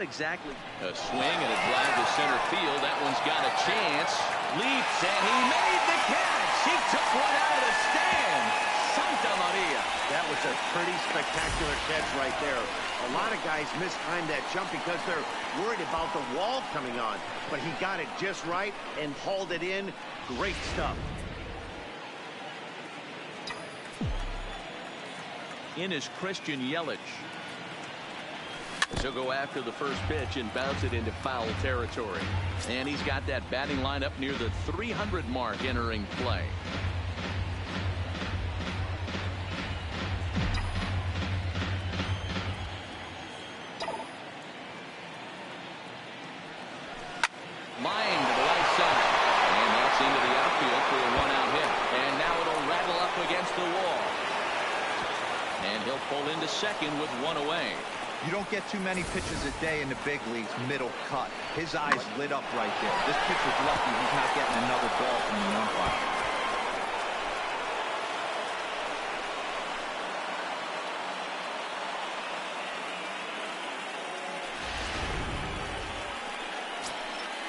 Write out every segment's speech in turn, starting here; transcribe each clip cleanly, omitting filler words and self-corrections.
Exactly. A swing and a drive to center field. That one's got a chance. Leaps, and he made the catch. He took one out of the stand. Santa Maria. That was a pretty spectacular catch right there. A lot of guys mistime that jump because they're worried about the wall coming on. But he got it just right and hauled it in. Great stuff. In is Christian Yelich. So go after the first pitch and bounce it into foul territory. And he's got that batting line up near the 300 mark entering play. Line to the right side. And that's into the outfield for a one-out hit. And now it'll rattle up against the wall. And he'll pull into second with one away. You don't get too many pitches a day in the big leagues middle cut. His eyes lit up right there. This pitcher's lucky he's not getting another ball from the umpire.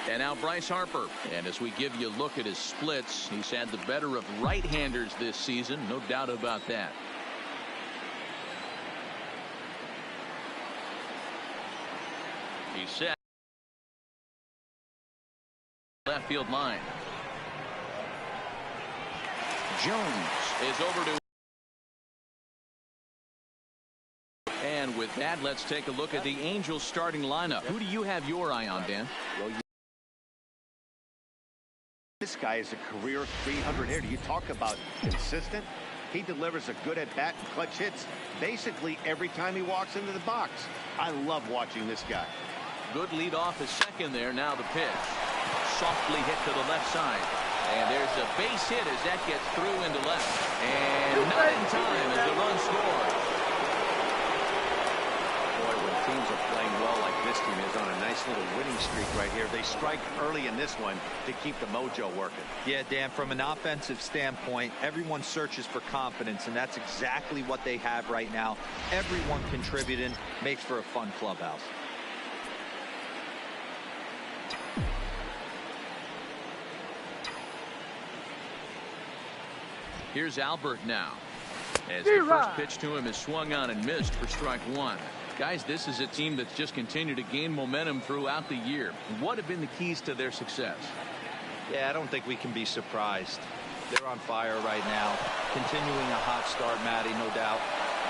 And now Bryce Harper. And as we give you a look at his splits, he's had the better of right-handers this season. No doubt about that. He's set. Left field line. Jones is over to. And with that, let's take a look at the Angels starting lineup. Who do you have your eye on, Dan? This guy is a career 300 hitter. You talk about consistent. He delivers a good at-bat and clutch hits basically every time he walks into the box. I love watching this guy. Good lead off his second there. Now the pitch. Softly hit to the left side. And there's a base hit as that gets through into left. And not in time as the run scores. Boy, when teams are playing well like this team is on a nice little winning streak right here, they strike early in this one to keep the mojo working. Yeah, Dan, from an offensive standpoint, everyone searches for confidence, and that's exactly what they have right now. Everyone contributing makes for a fun clubhouse. Here's Albert now. As the first pitch to him is swung on and missed for strike one. Guys, this is a team that's just continued to gain momentum throughout the year. What have been the keys to their success? Yeah, I don't think we can be surprised. They're on fire right now. Continuing a hot start, Matty, no doubt.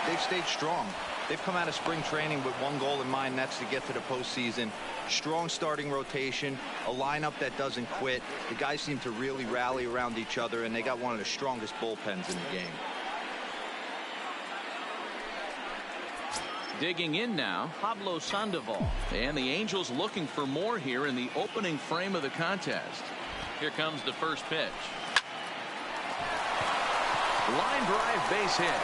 They've stayed strong. They've come out of spring training with one goal in mind, and that's to get to the postseason. Strong starting rotation, a lineup that doesn't quit. The guys seem to really rally around each other, and they got one of the strongest bullpens in the game. Digging in now, Pablo Sandoval. And the Angels looking for more here in the opening frame of the contest. Here comes the first pitch. Line drive, base hit.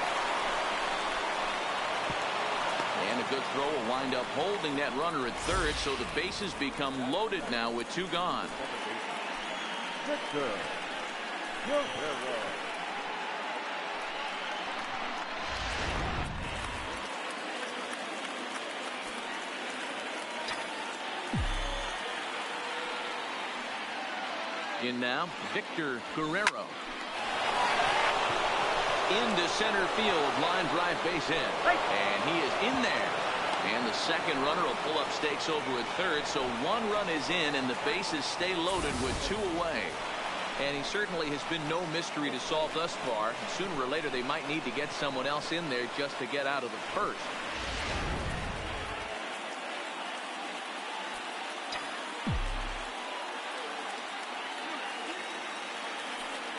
And a good throw will wind up holding that runner at third, so the bases become loaded now with two gone. In now, Victor Guerrero. Into center field, line drive, base hit. And he is in there. And the second runner will pull up stakes over at third, so one run is in, and the bases stay loaded with two away. And he certainly has been no mystery to solve thus far. Sooner or later, they might need to get someone else in there just to get out of the first.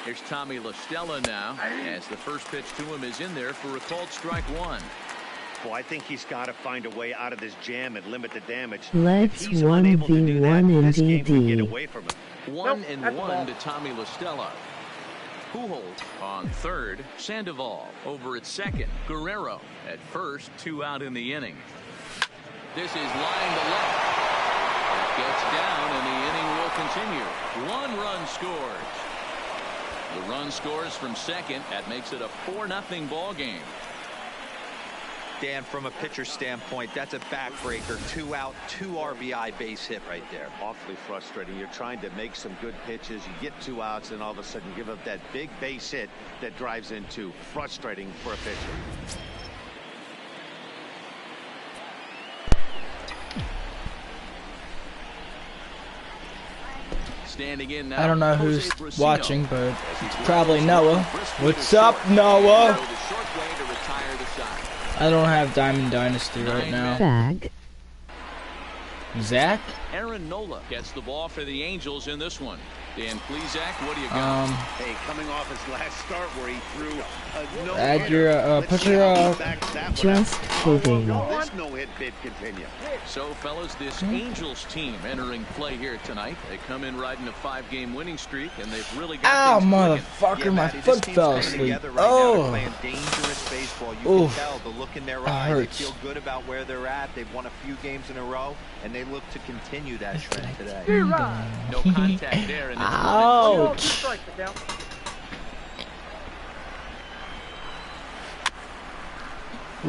Here's Tommy La Stella now, as the first pitch to him is in there for a called strike one. Well, I think he's got to find a way out of this jam and limit the damage. Let's 1v1 in DD. 1-1 to Tommy La Stella. Pujols on third. Sandoval over at second. Guerrero at first. 2 out in the inning. This is line to left. It gets down, and the inning will continue. 1 run scores. The run scores from second. That makes it a 4-0 ball game. Dan, from a pitcher standpoint, that's a backbreaker. 2 out, 2 RBI base hit right there. Awfully frustrating. You're trying to make some good pitches. You get 2 outs, and all of a sudden you give up that big base hit that drives in 2. Frustrating for a pitcher. Standing in now, I don't know who's watching, but it's probably Noah. What's up, Noah? I don't have Diamond Dynasty right now. Bag. Zach? Aaron Nola gets the ball for the Angels in this one. Dan Plesac, what do you got? Hey, coming off his last start where he threw a no add your put your Just kidding. This no-hit bid continue. So, fellas, this Angels team entering play here tonight. They come in riding a 5-game winning streak, and they've really got things motherfucker, clicking. my foot fell asleep. Oh, Dangerous baseball. You can tell the look in their eyes. hurts. They feel good about where they're at. They've won a few games in a row, and they look to continue that trend today. No contact there. And ouch.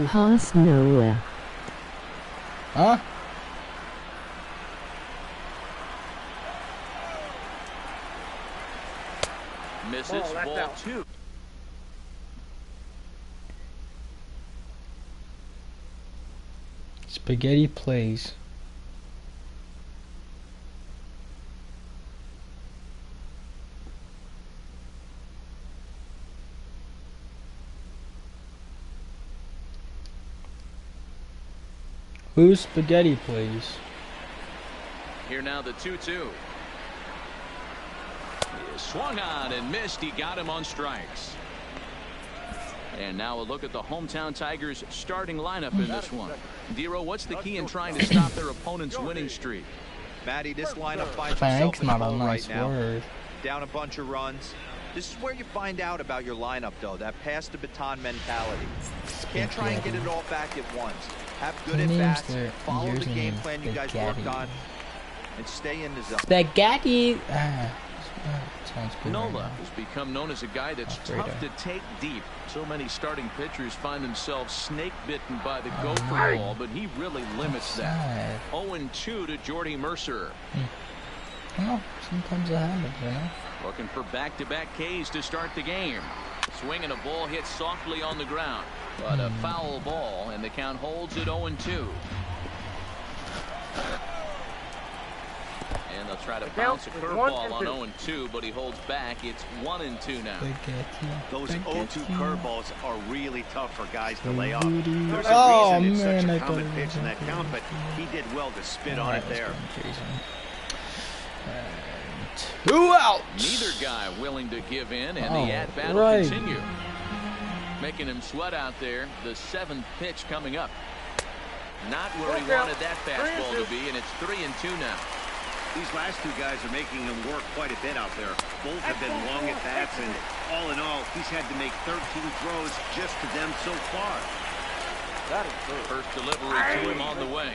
Haas Noah. Huh? misses ball 2. Spaghetti plays. Who's spaghetti plays? Here now the 2-2. Swung on and missed. He got him on strikes. And now a look at the hometown Tigers starting lineup in this one. Dero, what's the key in trying to stop their opponent's winning streak? Matty, this lineup finds Thanks, itself in not a trouble nice right now. word. Down a bunch of runs. This is where you find out about your lineup, though, that pass the baton mentality. Can't try and get it all back at once. Have good at-bats, follow the game plan you guys worked on, and stay in the zone. Spaghetti! Sounds good. Nola has become known as a guy that's tough to take deep. So many starting pitchers find themselves snake bitten by the gopher ball, but he really limits that. 0-2 to Jordy Mercer. Well, sometimes it happens, you know. Looking for back-to-back Ks to start the game. Swinging a ball hit softly on the ground, but a foul ball, and the count holds at 0-2. And they'll try to bounce a curveball on 0-2, but he holds back. It's 1-2 now. Those 0-2 curveballs are really tough for guys to lay off. There's Oh, a reason it's man, such a common pitch in that count, but he did well to spit on it there. 2 outs. Neither guy willing to give in, and the at-bat will continue. Making him sweat out there. The 7th pitch coming up. Not where he wanted that fastball to be, and it's 3-2 now. These last 2 guys are making him work quite a bit out there. Both have been long at bats, and all in all, he's had to make 13 throws just to them so far. First delivery to him on the way.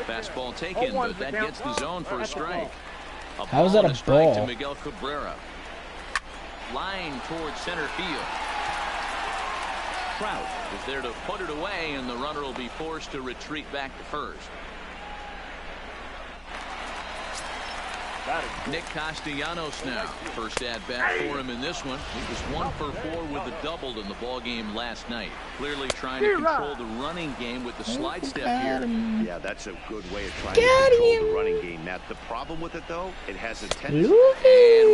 Fastball taken, but that gets the zone for a strike. How is that a strike ball? to Miguel Cabrera. Line towards center field. Trout is there to put it away, and the runner will be forced to retreat back to first. Nick Castellanos now. First at-bat for him in this one. He was 1 for 4 with a double in the ball game last night. Clearly trying to control the running game with the slide step here. Yeah, that's a good way of trying to control the running game, Matt. The problem with it, though, it has a tendency. And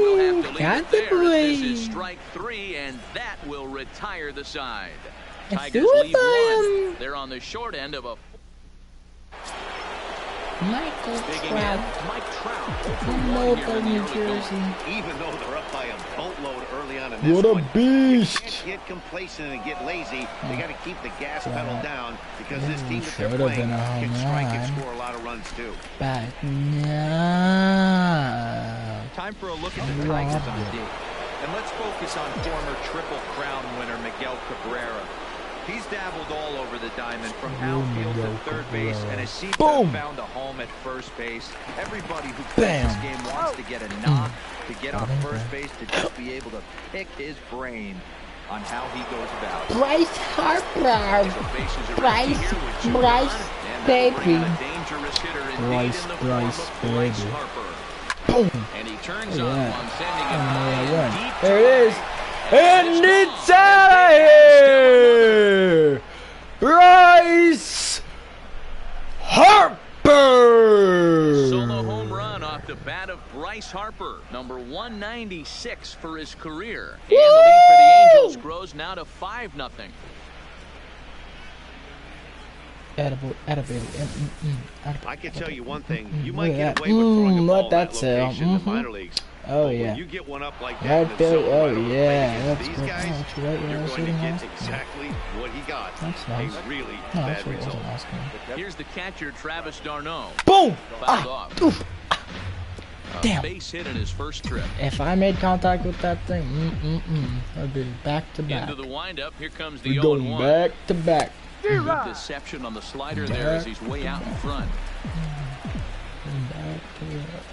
we'll have to leave it there. This is strike 3, and that will retire the side. Tigers leave 1. They're on the short end of a... Michael Trout. Mike Trout. From local New Jersey. Even though they're up by a boatload early on in this What a one, beast! you can't get complacent and get lazy. They got to keep the gas pedal down because this team that they're playing can strike and score a lot of runs too. Back now. Time for a look at the Tigers on D. And let's focus on former Triple Crown winner Miguel Cabrera. He's dabbled all over the diamond, from outfield to third base, and has seemed to have found a home at first base. Everybody who plays this game wants to get a knock, to get on first base, to just be able to pick his brain. on how he goes about it. Bryce Harper. So Bryce, baby. Bryce, baby. Boom. And he turns Oh, on yeah. one, sending it Oh, high yeah. and deep. There it is. And it's out of here. Bryce Harper. Solo home run off the bat of Bryce Harper, number 196 for his career. And the lead for the Angels grows now to 5-0. I can tell you one thing. You Look might at get that. away with throwing a Let ball that that sail. location in the minor leagues. Oh, But yeah. when you get one up like that Right in the there. zone Oh, right over the yeah. plate That's against good. these guys, That's right. you're That's going to what I'm get asking. exactly what he got. That's nice. A really No, bad that's what I result. wasn't asking. Here's the catcher, Travis d'Arnaud. Boom. Fouled Ah. off. Oof. A Damn. base hit in his first trip. If I made contact with that thing, I'd be back to back. Into the windup, here comes the We're going 0-1. back to back. Good deception on the slider there as he's way out in front. Back to back.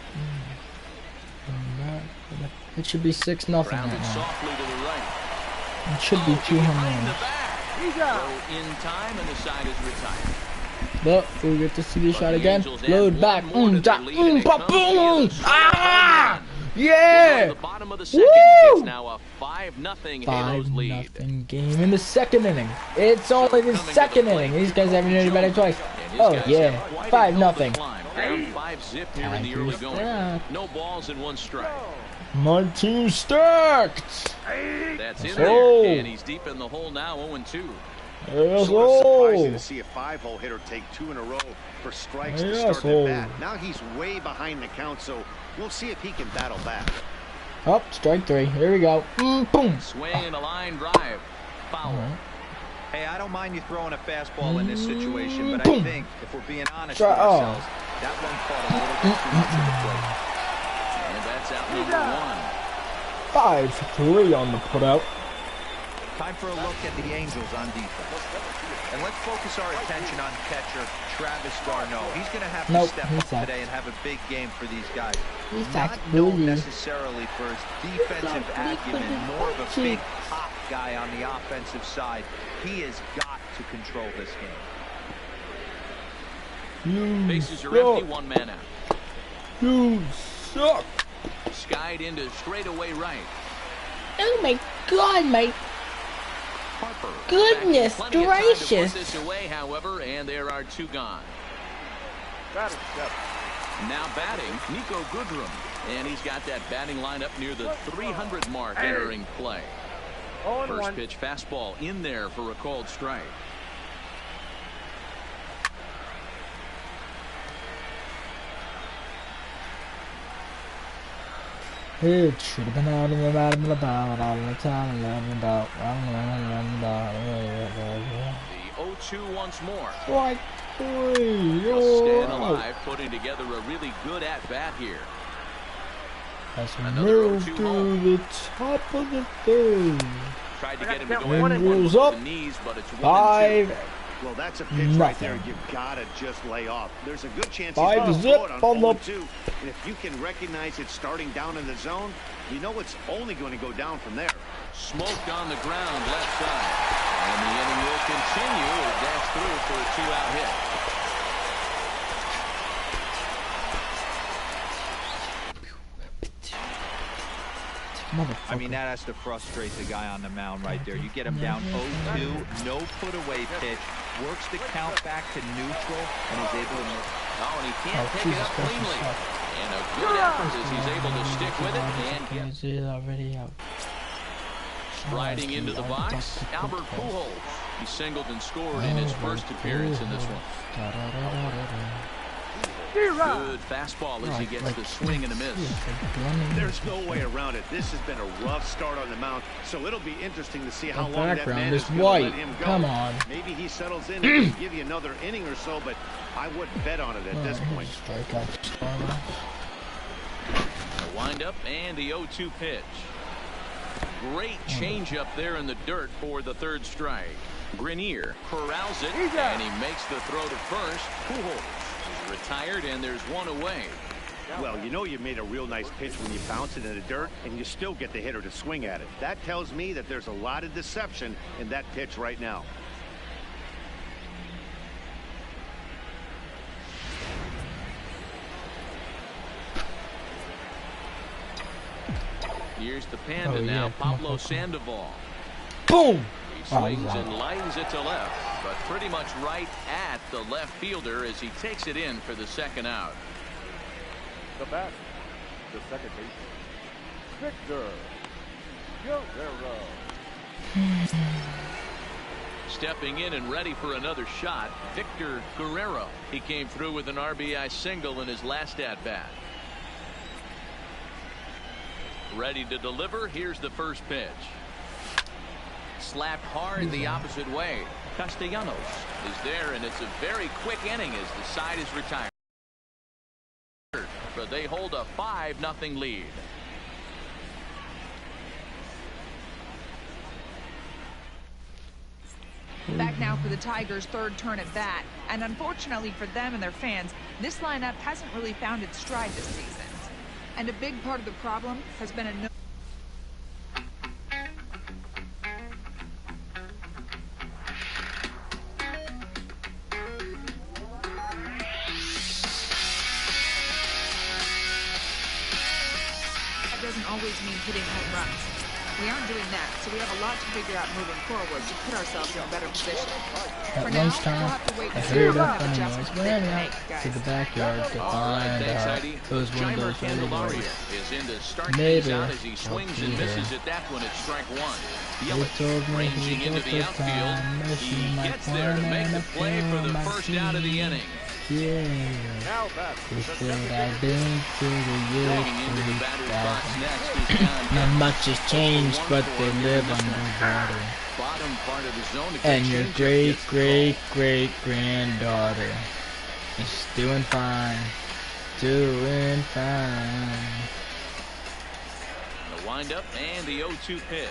Back to back. It should be 6-0 right Grounded now. softly to the right. It should be 2 Behind home the runs. back. Throw in time, and the side is retired. But we get to see the shot the again. Angels add Load one back. more to their Dot, lead, and it ba, comes via boom. the straight home Ah! run. Yeah! The bottom of the second. Woo! It's now a 5-0 Halos lead. 5-0 game in the second inning. It's only the second inning. These guys haven't hit anybody twice. And his Oh guys yeah, have quite a 5-0. hill to climb. Down 5-0 here in the early going. Yeah. No balls and 1 strike. My team stacked. That's in Oh. there, and he's deep in the hole now, 0-2. Yes, Sort of surprising oh. to see a 5-hole hitter take 2 in a row for strikes to Yes, start the oh. bat. Now he's way behind the count, so we'll see if he can battle back. Up, strike 3. Here we go. Boom. Swing and a line drive. Foul. Hey, I don't mind you throwing a fastball in this situation, but I Boom. think if we're being honest Try- with oh. ourselves, that one caught a little bit too much of the plate. And that's out number 1. 5-3 on the putout. Time for a look at the Angels on defense. And let's focus our attention on catcher Travis d'Arnaud. He's going to have to Nope, step he up sucks. today and have a big game for these guys. He Not sucks. known Really. necessarily for his defensive acumen, more of a big pop guy on the offensive side. He has got to control this game. You Bases are suck. empty, 1 man out. You suck. Skied into straightaway right. Oh my god, mate. Harper. Goodness back in plenty of time to gracious. put this away, however, and there are 2 gone. Now batting, Nico Goodrum. And he's got that batting lineup near the 300 mark entering play. First pitch fastball in there for a called strike. It should have been out of the bottom of the bottle all the time. The 0-2 once more. Strike 3. Just staying alive, putting together a really good at-bat here. As we Another move 0-2 to home. the top of the 3rd. Tried to get him to go Wind after rules one up. with the knees, but it's 1-2. 5. Well, that's a pitch right there. Nothing. You've got to just lay off. There's a good chance he's 5 going to zip throw it on on the- 0-2. And if you can recognize it starting down in the zone, you know it's only going to go down from there. Smoked on the ground left side. And the inning will continue as that's through for a 2-out hit. I mean, that has to frustrate the guy on the mound right there. You get him down 0-2, no put-away pitch, works the count back to neutral, and is able to make. Oh, and he can't pick it Jesus up Christ, cleanly. he's And a good effort as he's able to stick with it and get Is already out. striding into the box. Albert Pujols. He singled and scored in his first appearance in this one. Good fastball as he gets the swing and a miss. There's no way around it. This has been a rough start on the mound, so it'll be interesting to see how The long that background man is is going to white. let him go. Come on. Maybe he settles in and can give you another inning or so, but I wouldn't bet on it at this point. A windup and the 0-2 pitch. Great changeup there in the dirt for the 3rd strike. Grenier corrals it, and he makes the throw to first. Pujols is retired, and there's 1 away. Well, you know you made a real nice pitch when you bounce it in the dirt and you still get the hitter to swing at it. That tells me that there's a lot of deception in that pitch right now. Here's the Panda now, Pablo Sandoval. Boom! He swings and lines it to left, but pretty much right at the left fielder as he takes it in for the second out. The bat, the second baseman, Victor Guerrero. Stepping in and ready for another shot, Victor Guerrero. He came through with an RBI single in his last at-bat. Ready to deliver. Here's the first pitch. Slapped hard the opposite way. Castellanos is there, and it's a very quick inning as the side is retired. But they hold a 5-0 lead. Back now for the Tigers' third turn at bat, and unfortunately for them and their fans, this lineup hasn't really found its stride this season. And a big part of the problem has been a no. That doesn't always mean hitting home runs. We aren't doing that, so we have a lot to figure out moving forward to put ourselves in a better position. At For now, lunchtime, we'll have to wait I and see heard what up kind of on the adjustments noise. they Ran can out make, to guys. the backyard to All right, find thanks, out Heidi. those Jeimer windows really Candelaria noise. is in to start things Neighbor out as he swings and Peter. misses at that one at strike one. He Yelich told me ranging he into got the the outfield. time, He missing my gets there to make the play for the my first out of the team. inning. Yeah. Now back, He the said second I've baseman, been through the years. Walking into the batter's box next is John Not Beck. much has changed, but they live This one. underwater. Bottom part of the zone. And your great-great-great-granddaughter is doing fine. Doing fine. The windup and the 0-2 pitch.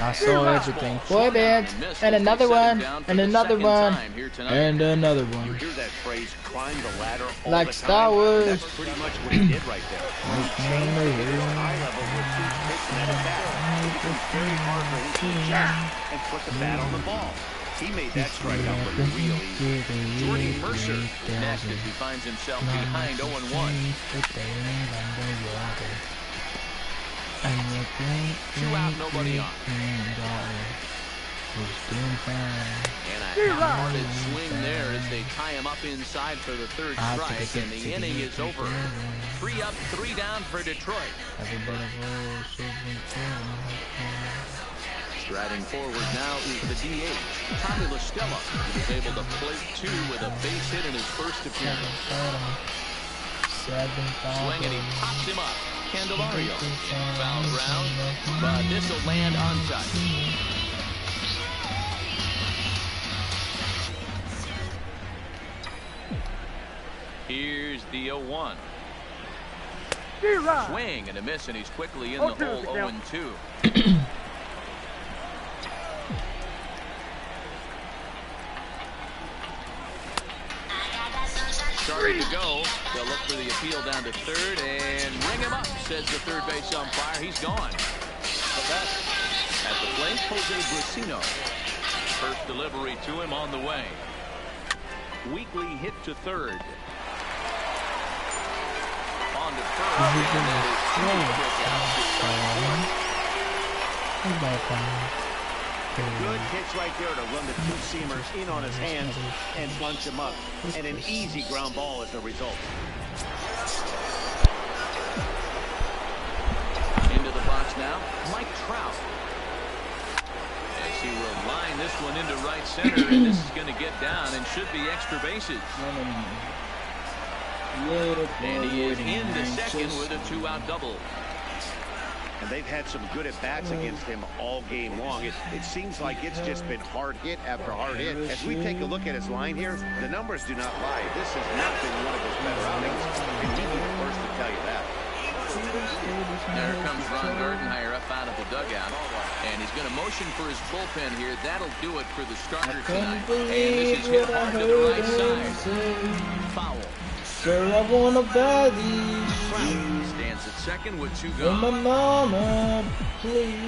I saw everything. Boy bands, and another one, and another one, and another You one. hear that phrase, climb the ladder all Like the Star time? Wars. That's pretty much what he did right there. He changed to high level with each pitch and at a bat. It becomes very hard for him to adjust and put the bat on the ball. He made that strikeout look real easy. Jordy Mercer next as he finds himself behind 0-1. Two out, nobody on. And a half-hearted swing there as they tie him up inside for the third strike, and the inning is over. 3 up, 3 down for Detroit. Striding forward now is the DH, Tommy La Stella. He was able to plate 2 with a base hit in his first appearance. Swing and he pops him up. Candelario in foul ground, but this will land untouched. Here's the 0-1. Swing and a miss, and he's quickly in the hole. 0-2. Starting to go. They'll look for the appeal down to third and ring him up, says the third base umpire. He's gone. At the plate, Jose Brasino. First delivery to him on the way. Weekly hit to third. On to first, and that is Good pitch right there to run the two-seamers in on his hands and bunch him up. And an easy ground ball as a result. into the box now, Mike Trout. As he will line this one into right center, and this is going to get down and should be extra bases. And he is into second with a 2-out double. And they've had some good at-bats against him all game long. It seems like it's just been hard hit after hard hit. As we take a look at his line here, the numbers do not lie. This has not been one of his better outings, and he'll be the first to tell you that. There comes Ron Gardenhire up out of the dugout, and he's going to motion for his bullpen here. That'll do it for the starter tonight. And this is hit hard to the right side. Foul. Sir, I wanna buy these shoes. Stands at second with 2 For my gone. mama, please.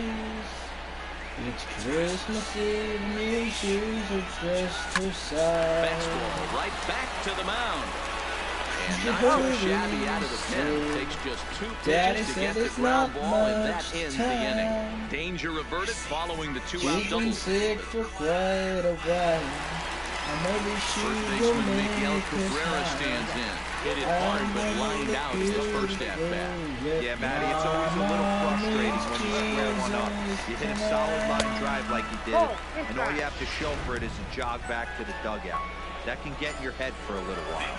It's Christmas Eve, new shoes are just her size. Fastball right back to the mound. And not Hurry, too shabby out of the pen. sir. Takes just 2 Daddy pitches to said get the it's ground not ball, and that much ends the time. inning. Danger averted following the 2-out She's double. been sick for quite a while. And maybe she First will baseman make Miguel us Cabrera smile. stands in. Hit it hard, but lined out in the first at-bat. Yeah, Matty, it's always a little frustrating when you square one up. You hit a solid line drive like you did, and all you have to show for it is a jog back to the dugout. That can get in your head for a little while.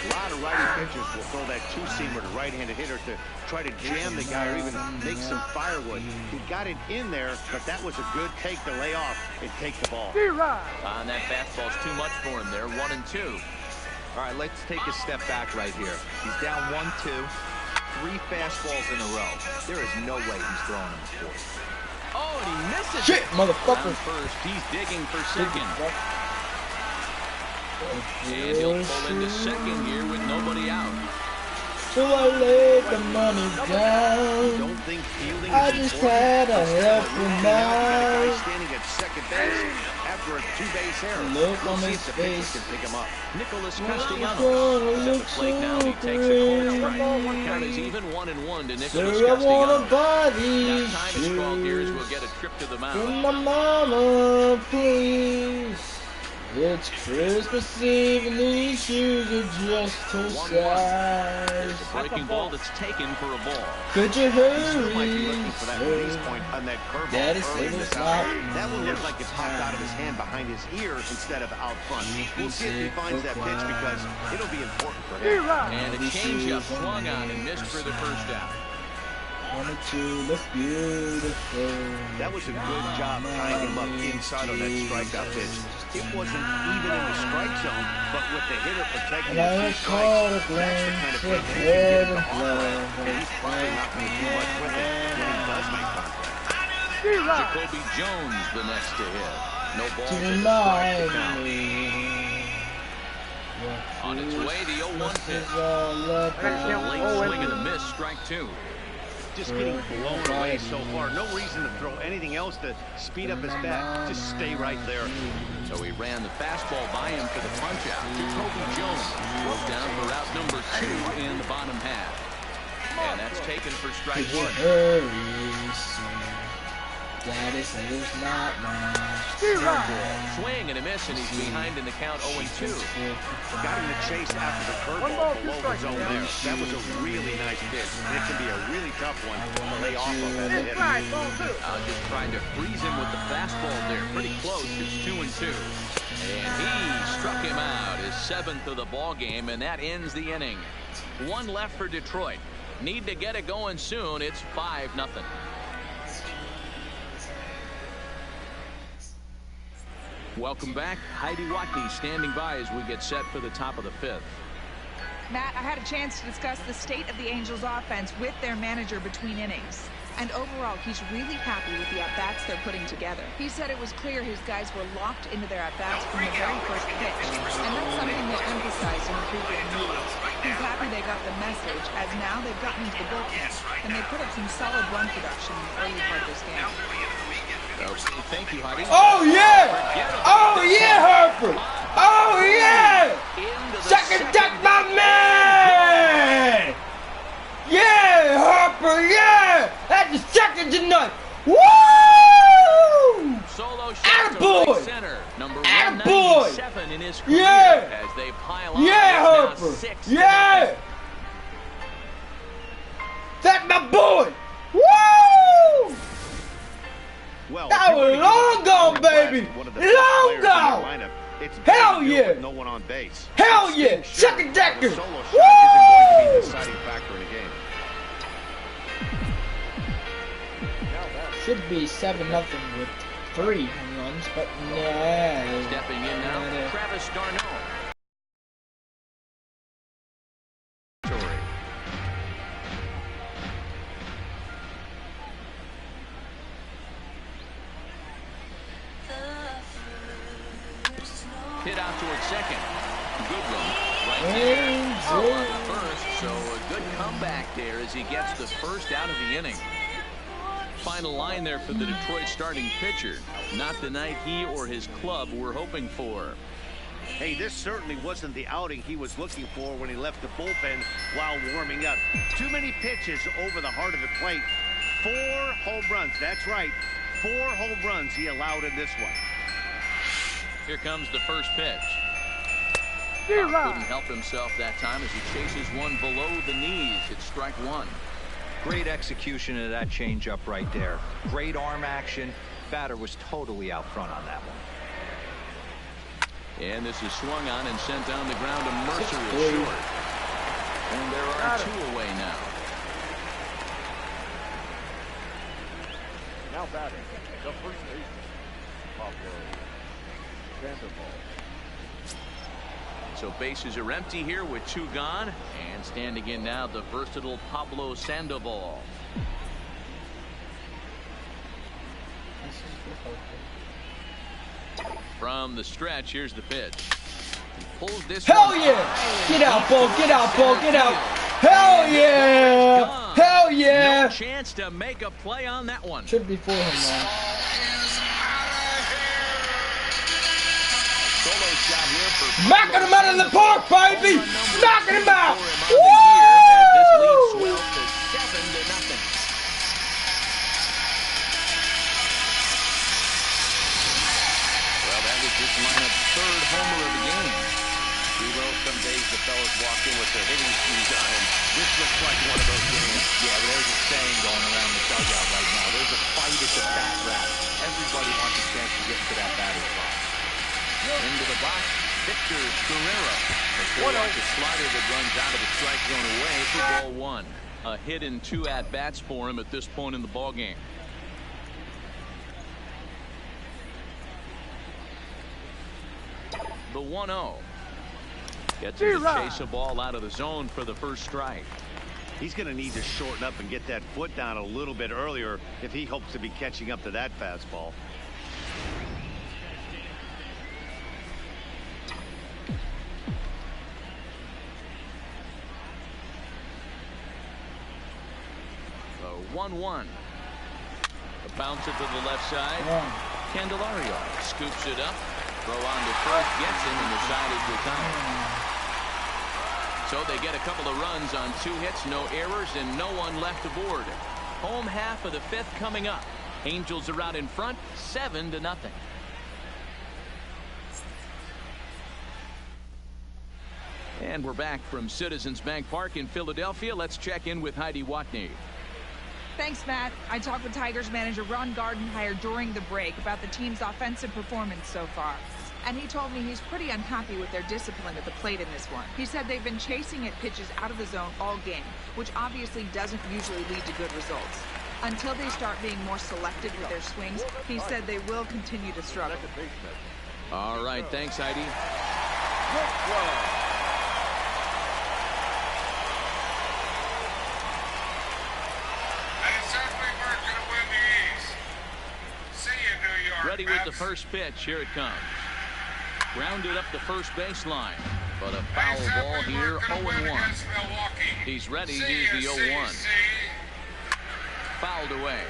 A lot of righty pitchers will throw that two-seamer to right-handed hitter to try to jam the guy or even make some firewood. He got it in there, but that was a good take to lay off and take the ball. On that fastball's too much for him there. 1-2. All right, let's take a step back right here. He's down 1-2, 3 fastballs in a row. There is no way he's throwing them a fourth. Oh, and he misses Shit, it. motherfucker. Down first, he's digging for second. And he'll pull into second here with nobody out. So I laid the money down. Don't think fielding I is just important. had a Instead of helping looking out, got a guy hand. standing at second base after a 2-base error. Look We'll on see his if the pitcher face. can pick him up. Nicholas Gonna Castellanos is at look the plate now. He so takes a cold great. strike. Count is even 1-1 to Nicholas Sir, I wanna Castellanos. buy That these time his called here as we'll shoes. get a trip to the For mound. my mama, please. It's Christmas Eve and these shoes are just her 1-1. size. There's a breaking ball that's taken for a ball. Could you Still might be hurry, looking for that release sir? point on that curveball Daddy early said in it's this not out. That one looked much like it popped out of his hand behind his ear instead of out front. We'll see if he finds that pitch because it'll be important for him. And a changeup swung on and missed for the first out. Wanted to look beautiful. That was a good job tying him up inside on that strikeout pitch. It wasn't even in the strike zone, but with the hitter protecting And I his two caught a strikes, that's the kind of glance pitch of you can get red to the and hard blood. line, and he's probably not going to do much with it when he does make contact. Jacoby Jones the next to hit. No balls To in the strike to remind count. me. On its way, the 0-1 pitch. This is all A about. late swing and a miss, strike 2. Just getting blown away so far. No reason to throw anything else to speed up his bat. Just stay right there. So he ran the fastball by him for the punch out. Jacoby Jones goes down for out number 2 in the bottom half. And that's taken for strike Could you 1. hurry, sir? Daddy said there's not much. Swing and a miss, and he's behind in the count 0-2. Got him to chase after the curveball below the zone there. That was a really nice pitch. And it can be a really tough one to lay off of as a hitter. Just trying to freeze him with the fastball there. Pretty close. It's 2-2. And he struck him out, his 7th of the ball game, and that ends the inning. 1 left for Detroit. Need to get it going soon. It's 5-0. Welcome back. Heidi Watney standing by as we get set for the top of the 5th. Matt, I had a chance to discuss the state of the Angels offense with their manager between innings. And overall, he's really happy with the at-bats they're putting together. He said it was clear his guys were locked into their at-bats from the very first pitch. And that's something they emphasized in the pregame meetings. He's happy they got the message, as now they've gotten into the bullpen. And they put up some solid run production in the early part of this game. Okay, thank you, Heidi. Oh yeah! Oh yeah, Harper! Oh yeah! Second deck, my man! Yeah, Harper, yeah! That's the second tonight! Woo! Solo shot to Attaboy! right center. Number Attaboy! 197 in his career Yeah! as they pile on. Yeah, It's now Harper! 6-0. Yeah! That's my boy! Woo! Well, That was long gone, baby! Long gone! It's Hell big deal yeah! with no one on base. Hell It's yeah! being sure Second that a decker! solo shot isn't going to be the Woo! deciding factor in the game. Should be 7-0 with 3 home runs, but no. Stepping in now, Travis d'Arnaud. Hit out towards second. Good one. Right there. comeback there as he gets the first out of the inning. Final line there for the Detroit starting pitcher. Not the night he or his club were hoping for. Hey, this certainly wasn't the outing he was looking for when he left the bullpen while warming up. Too many pitches over the heart of the plate. 4 home runs. That's right. 4 home runs he allowed in this one. Here comes the first pitch. Couldn't help himself that time as he chases one below the knees. It's strike 1. Great execution of that changeup right there. Great arm action. Batter was totally out front on that one. And this is swung on and sent down the ground to Mercer is short. And there are 2 away now. Now batting, the first baseman, Pablo Sandoval. So bases are empty here with 2 gone. And standing in now, the versatile Pablo Sandoval. From the stretch, here's the pitch. He pulls this. Hell yeah! Get out, ball! Get out, ball! Get out! Hell yeah! Hell yeah! No chance to make a play on that one. Should be for him now. Solo shot here for Knocking him out of the park, baby! Knocking him out! Woo! This lead swells to 7-0. Well, that was this lineup's 3rd homer of the game. Some days the fellas walk in with their hitting shoes on, and this looks like one of those games. Yeah, there's a saying going around the dugout right now. There's a fight at the bat rack. Everybody wants a chance to get to that batter's box. Into the box, Victor Guerrero. The slider that runs out of the strike zone away for ball 1. A hit and 2 at-bats for him at this point in the ballgame. The 1-0. Gets him to chase a ball out of the zone for the first strike. He's going to need to shorten up and get that foot down a little bit earlier if he hopes to be catching up to that fastball. The 1-1. A bouncer to the left side. Candelario scoops it up. Throw on to first, gets him, and the side is retired. So they get a couple of runs on 2 hits, no errors, and no one left aboard. Home half of the 5th coming up. Angels are out in front, 7-0. And we're back from Citizens Bank Park in Philadelphia. Let's check in with Heidi Watney. Thanks, Matt. I talked with Tigers manager Ron Gardenhire during the break about the team's offensive performance so far. And he told me he's pretty unhappy with their discipline at the plate in this one. He said they've been chasing at pitches out of the zone all game, which obviously doesn't usually lead to good results. Until they start being more selective with their swings, he said they will continue to struggle. All right, thanks, Heidi. Ready with the first pitch. Here it comes. Grounded up the first baseline. But a foul ball here, 0-1. He's ready. Here's the 0-1. Fouled away.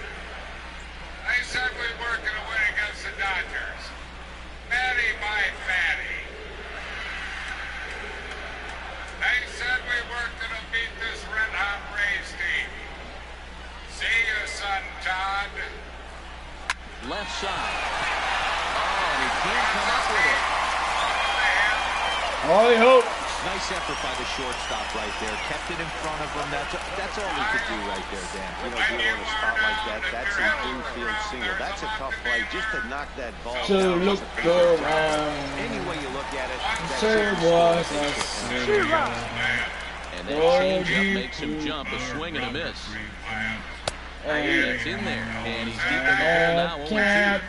They said we weren't going to win against the Dodgers. Fatty by fatty. They said we weren't going to beat this red-hot Rays team. See you, son Todd. Left side. Oh, and he can't come up with it. I hope. Nice effort by the shortstop right there. Kept it in front of him. That's all he could do right there, Dan. You know, dealing with a spot like that, that's an infield single. That's a tough play just to knock that ball So down. look around. Any way you look at it, that's Say what I say. And that changeup makes him jump. A swing and a miss. And it's in there. And he's deep in the hole now. 0-2. Can't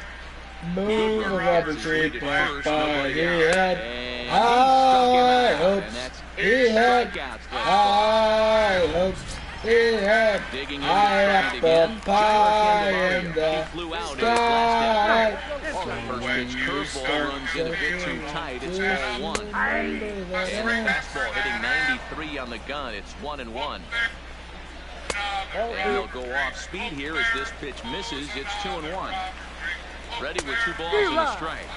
move a rubber tree plant by his head. And I hope and that's he 8 had. strikeouts. I hope he had. Digging into I the apple again. pie Candelario. in the He flew out in his last sky. at bat. First pitch curveball runs in a bit too tight. It's 0-1. Fastball hitting 93 on the gun. It's 1-1. Another And they'll go off speed here as this pitch misses. It's 2-1. Ready with 2 balls and a strike.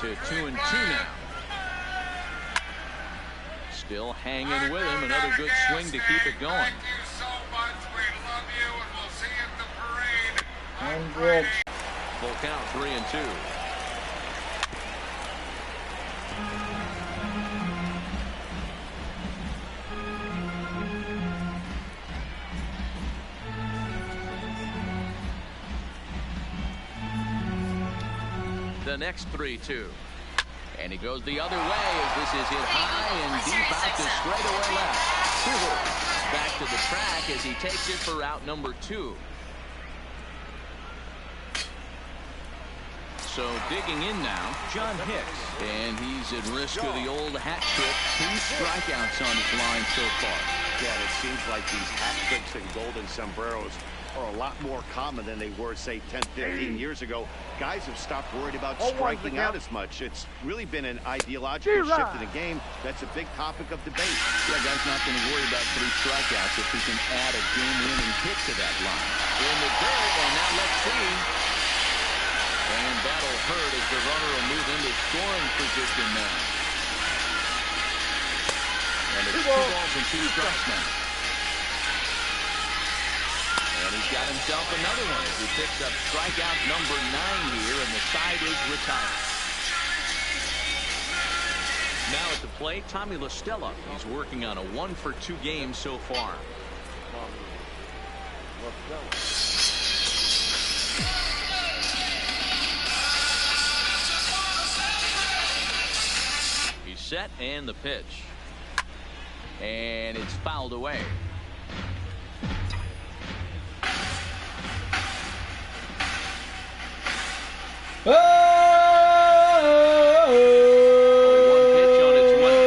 To 2-2 now. Still hanging with him. Another good swing to keep it going. Thank you so much. We love you, and we'll see you at the parade. Congrats. Full count, 3-2. The next 3-2. And he goes the other way as this is hit high and deep out to straightaway left. Back to the track as he takes it for out number 2. So digging in now, John Hicks. And he's at risk of the old hat trick. 2 strikeouts on his line so far. Yeah, it seems like these hat tricks and golden sombreros are a lot more common than they were, say, 10, 15 years ago. Guys have stopped worried about striking out as much. It's really been an ideological shift in the game. That's a big topic of debate. Yeah, guy's not going to worry about 3 strikeouts if he can add a game-winning hit to that line. In the dirt, and now let's see. And that'll hurt as the runner will move into scoring position now. And it's 2 balls and 2 strikes now. And he's got himself another one as he picks up strikeout number 9 here, and the side is retired. Now at the plate, Tommy La Stella. He's working on a 1-for-2 game so far. He's set, and the pitch. And it's fouled away. Oh! One pitch on its way.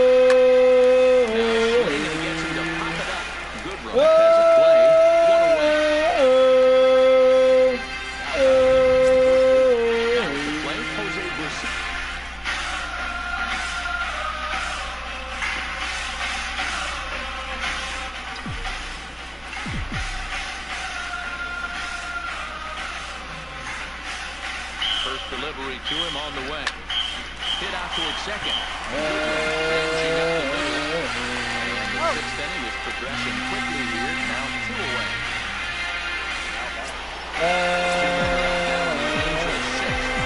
Now swinging and gets him to pop it up. Good run has a play. 1 away. Now at the plate, Jose Urquidy. First delivery to him on the way. Hit out towards second. Ranging up the middle. The 6th inning is progressing quickly here. Now 2 away. Angels 6.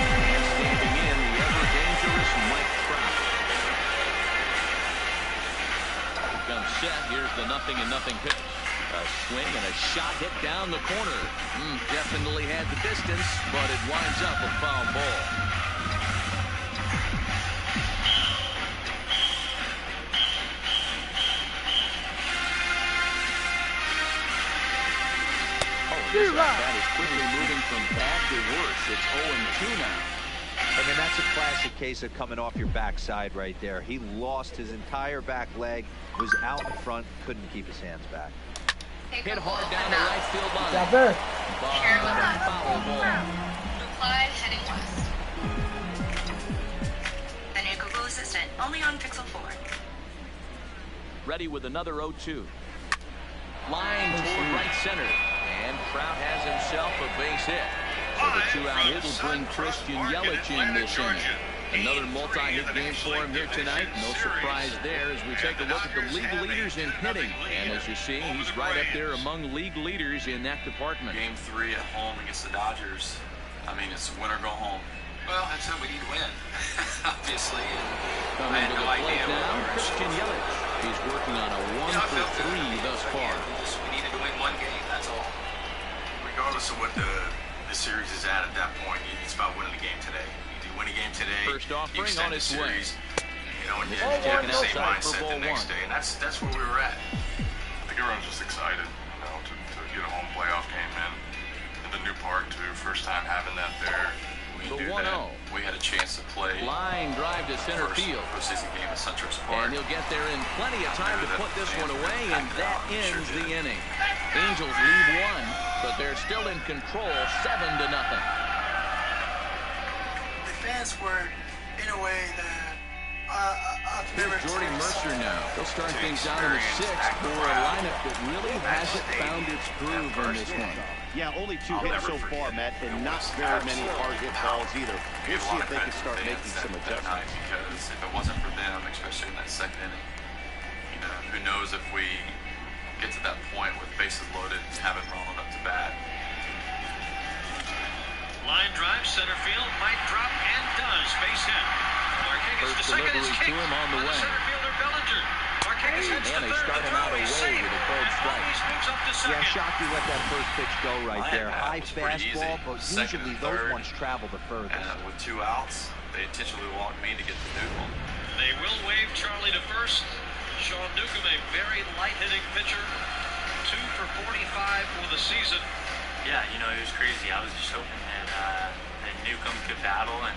And standing in the ever-dangerous Mike Trout. Here comes set. Here's the 0-0 pitch. A swing and a shot hit down the corner. Definitely had the distance, but it winds up a foul ball. This at-bat is quickly moving from bad to worse. It's 0-2 now. I mean, that's a classic case of coming off your backside right there. He lost his entire back leg, was out in front, couldn't keep his hands back. Hit hard down the right field line. Foul ball. Applied heading west. The new Google Assistant, only on Pixel 4. Ready with another 0-2. Line toward right center. And Trout has himself a base hit. So the 2-out hit will bring Christian Yelich in this inning. Another multi-hit game for him here tonight. No surprise there as we take a look at the league leaders in hitting. And as you see, he's right up there among league leaders in that department. Game 3 at home against the Dodgers. I mean, it's win or go home. Well, that's it. We need to win, obviously. And I had no idea. Now, Christian Yelich. He's working on a 1-for-3 thus far. We needed to win 1 game. That's all. Regardless of what the series is at that point, it's about winning the game today. Win a game today. First offering on its way. You know, and you have the same mindset the next day, and that's where we were at. I think everyone's just excited, you know, to get a home playoff game in the new park too. First time having that there. We do that. We had a chance to play. Line drive to center field. Postseason game at SunTrust Park. And he'll get there in plenty of time to put this one away, and that ends the inning. Angels lead 1, but they're still in control, 7-0. Fans were, in a way, the Here's Jordy Mercer now. He'll start things out in the 6th for a lineup that really hasn't found its groove in this one. Yeah, only 2 hits so far, Matt, and not very many hard-hit balls either. We'll see if they can start making some adjustments. Because if it wasn't for them, especially in that 2nd inning, you know, who knows if we get to that point with bases loaded and having Ronald up to bat. Line drive, center field, might drop, and does. Base hit. Marquez to second is kicked. On the way. Center fielder Bellinger. Marquez heads to And they third. start him out away with a cold strike. Moves up to second. Yeah, Shockey let that first pitch go right there. High fastball, but usually those ones travel the furthest. And with 2 outs, they intentionally walked me to get to Newcomb. They will wave Charlie to first. Sean Newcomb, a very light-hitting pitcher. 2 for 45 for the season. Yeah, you know, it was crazy. I was just hoping that Newcomb could battle and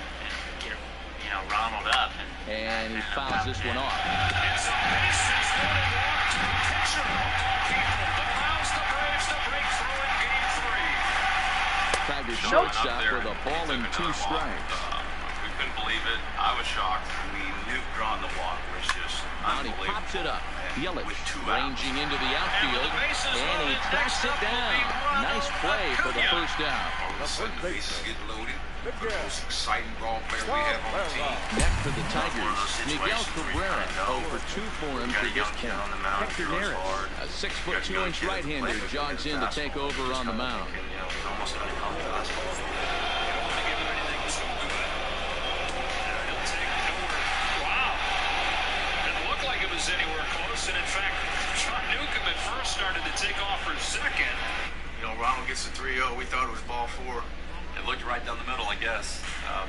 get, you know, Ronald up. And he fouls this one off. It's a bases loaded walk to the catcher. That allows the Braves to break through in Game 3. Tiger shortstop with a ball and 2 strikes. We couldn't believe it. I was shocked. We knew drawing the walk was just And he unbelievable. pops it up. Yelich With 2 ranging into the outfield, and he tracks it down. Nice play for the first out. All of a sudden, the bases get loaded. The most exciting ball player we have on the team. Next for the Tigers, Miguel Cabrera, 0 for 2 for him to this point. Hector Neris, a 6'2" right-hander, jogs in to take over on the mound. Almost going to come to us. It was anywhere close, and in fact, John Newcomb at first started to take off for second. You know, Ronald gets a 3-0. We thought it was ball 4. It looked right down the middle, I guess,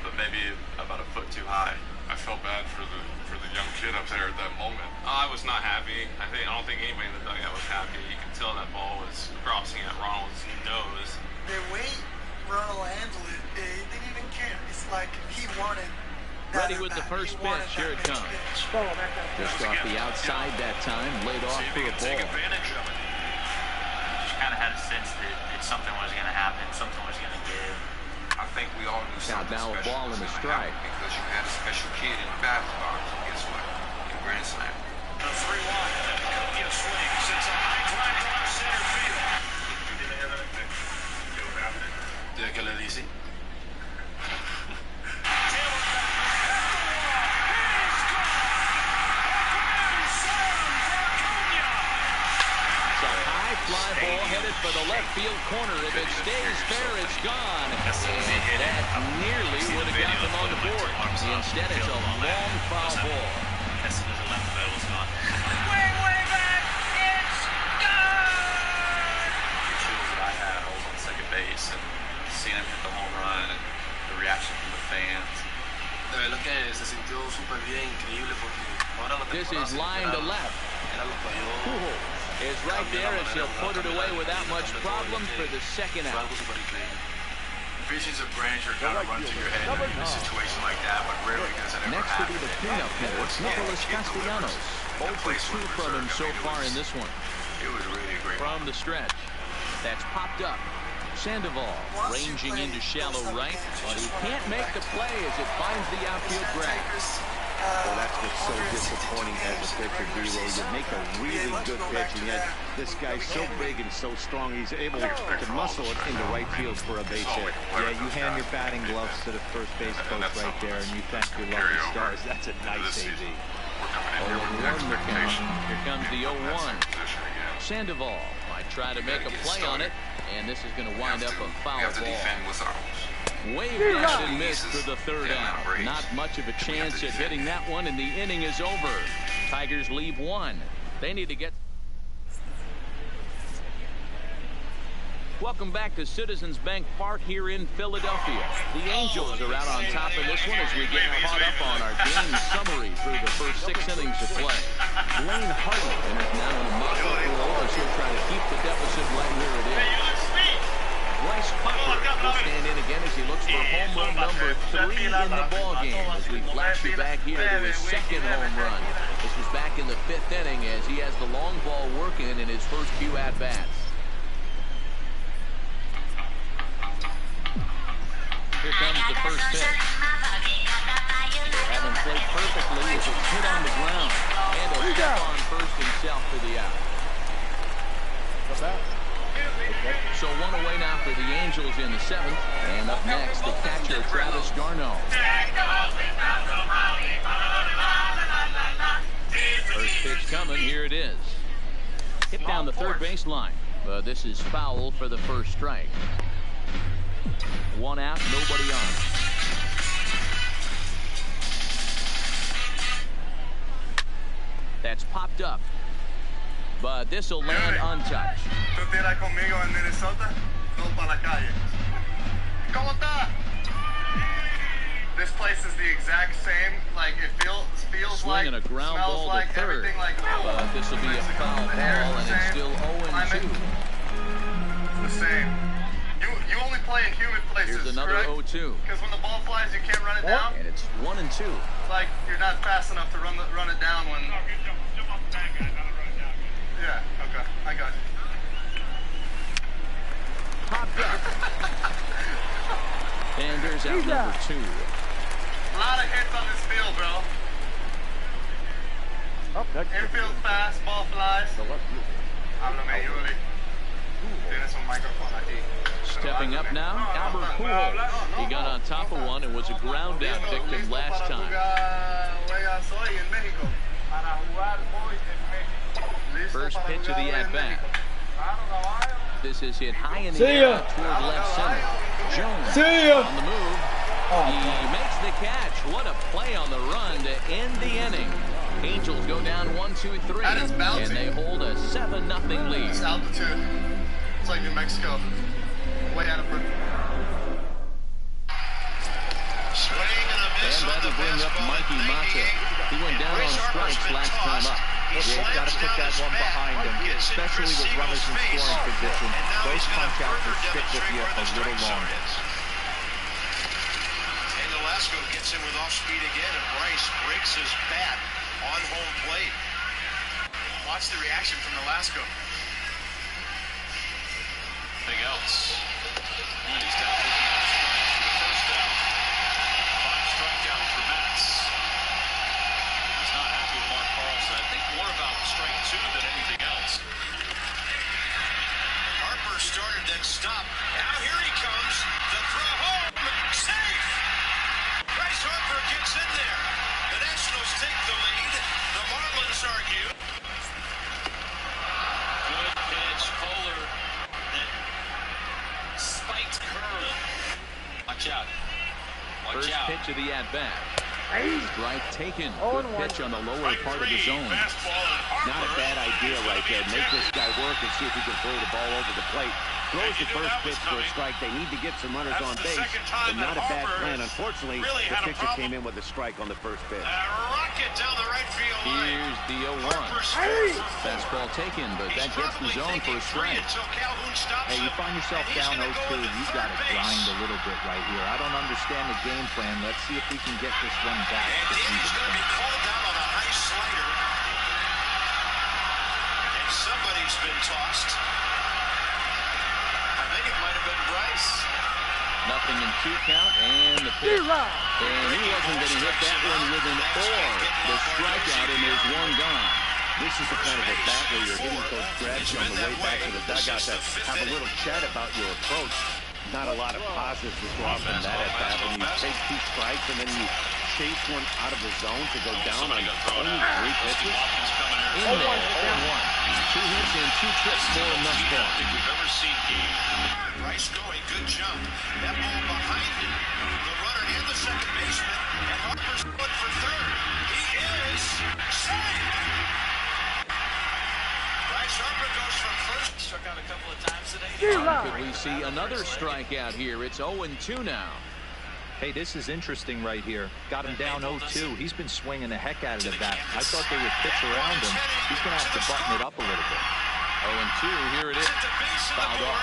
but maybe about a foot too high. I felt bad for the young kid up there at that moment. I was not happy. I don't think anybody in the dugout was happy. You could tell that ball was crossing at Ronald's nose. The way Ronald handled it, he didn't even care. It's like he wanted. Ready with the first pitch. Here it comes. Just off the outside that time, laid off for a ball. Just kind of had a sense that something was going to happen, something was going to give. I think we all knew something now a special ball was and a gonna strike. happen because you had a special kid in the batter's box. Guess what? In Grand Slam. The 3-1, and Acuna swings. It's a high drive to left center field. ¿Qué le dice? Fly ball headed for the left field corner. If it stays fair, it's gone. And that nearly would have got them on the board. Instead, it's a long foul ball. Way back. It's gone. The chills that I had, I was on second base and seeing him hit the home run and the reaction from the fans. De verdad que se sintió súper bien, increíble porque ahora la This is line to left. Is right there as he'll put it away without much problem for the second out. Visions of grandeur kind of run through your head in a situation like that, but rarely does it ever Next happen. will be the cleanup hitter, Nicholas Castellanos. 0 for 2 from him so far in this one. It was really great. From the stretch, that's popped up. Sandoval ranging into shallow right, but he can't make the play as it finds the outfield grass. Well, that's what's so disappointing as a pitcher, D-Roll. You make a really good pitch, and yet this guy's so big and so strong, he's able to muscle it into right field for a base hit. Yeah, you hand your batting gloves to the first base coach right there, and you thank your lucky stars. That's a nice AV. 0-1 the count. Here comes the 0-1. Sandoval might try to make a play on it, and this is going to wind up a foul ball. Waved out and missed for the third out. Not much of a chance at hitting that one, and the inning is over. Tigers leave 1. They need to get... Welcome back to Citizens Bank Park here in Philadelphia. The Angels are out on top of this one as we get caught up on our game summary through the first 6 innings of play. Blaine Hartley is now in a make-up role as he'll try to keep the deficit right where it is. Bryce Harper will stand in again as he looks for home run number 3 in the ballgame as we flash you back here to his second home run. This was back in the 5th inning as he has the long ball working in his first few at-bats. Here comes the first pitch. Having played first perfectly as it's hit on the ground. And a step on first himself for the out. So one away now for the Angels in the 7th. And up next, the catcher, Travis d'Arnaud. First pitch coming. Here it is. Hit down the third baseline. But this is foul for the first strike. One out, nobody on. That's popped up. But this will land untouched. ¿Tú tiras conmigo en Minnesota? No para la calle. ¿Cómo está? This place is the exact same. Like it feels swinging like, a ground smells ball like to third. everything like. But this will be a foul ball, and it's still 0-2. The same. You only play in humid places. Here's another 0-2. Because when the ball flies, you can't run it down. And it's 1-2. It's like you're not fast enough to run it down when. Yeah. Okay. I got you. Popped up. And there's out number 2. A lot of hits on this field, bro. Infield fast, ball flies. Háblame, Yuli. Tienes un micrófono aquí. Stepping up now, Albert Pujols. He got on top of one and was a ground out victim last time. First pitch of the at-bat. This is hit high in the air toward left center. Jones on the move. He makes the catch. What a play on the run to end the inning. Angels go down 1-2-3. And they hold a 7-0 lead. It's altitude. It's like New Mexico. Way out of Britain. And that'll bring up Mikey Mata. He went down on strikes last time up. Yeah, he's got to put that one behind him, especially with runners in scoring position. Those punch-outs will stick with you a little longer. And Nolasco gets in with off-speed again, and Bryce breaks his bat on home plate. Watch the reaction from Nolasco. Anything else? And he's down 59 strikes for the first down. 5 strikeouts for Matz. He's not happy with Mark Carlson. I think more about strike 2 than anything else. Harper started, then stopped. Now here he comes. The throw home. Safe! Bryce Harper gets in there. The Nationals take the lead. The Marlins argue. Good pitch. Fuller. That spiked curve. Watch out. First pitch of the at-bat. Strike taken. Good pitch on the lower part of the zone. Not a bad idea right there. Make this guy work and see if he can throw the ball over the plate. Throws the first pitch for a strike. They need to get some runners on base, but not a bad plan. Unfortunately, the pitcher came in with a strike on the first pitch. Rocket down the right field line. Here's the 0-1. Fastball taken, but that gets the zone for a strike. Hey, you find yourself down 0-2, you've got to grind a little bit right here. I don't understand the game plan. Let's see if we can get this one back. And he's going to be called down on a high slider. And somebody's been tossed. I think it might have been Bryce. Nothing in 2 count, and the pitch. And he wasn't going to hit that one with an or. The strikeout, and there's one gone. This is the kind of a bat where you're hitting Coach Gratz on the way back to the dugout to have a little chat about your approach. Not a lot of positives to go off from that at bat. When you take 2 strikes and then you chase one out of the zone to go down on only 3 pitches. In there, 0-1. 2 hits and 2 trips for him thus far. I think we've ever seen Bryce going, good jump. That ball behind him. The runner and the second baseman. And Harper's foot for third. He is safe. Bryce Harper goes from first. Struck out a couple of times today. Could we see another strikeout here? It's 0-2 now. Hey, this is interesting right here. Got him down 0-2. He's been swinging the heck out of the bat. I thought they would pitch around him. He's going to have to button it up a little bit. 0-2, here it is. Fouled off.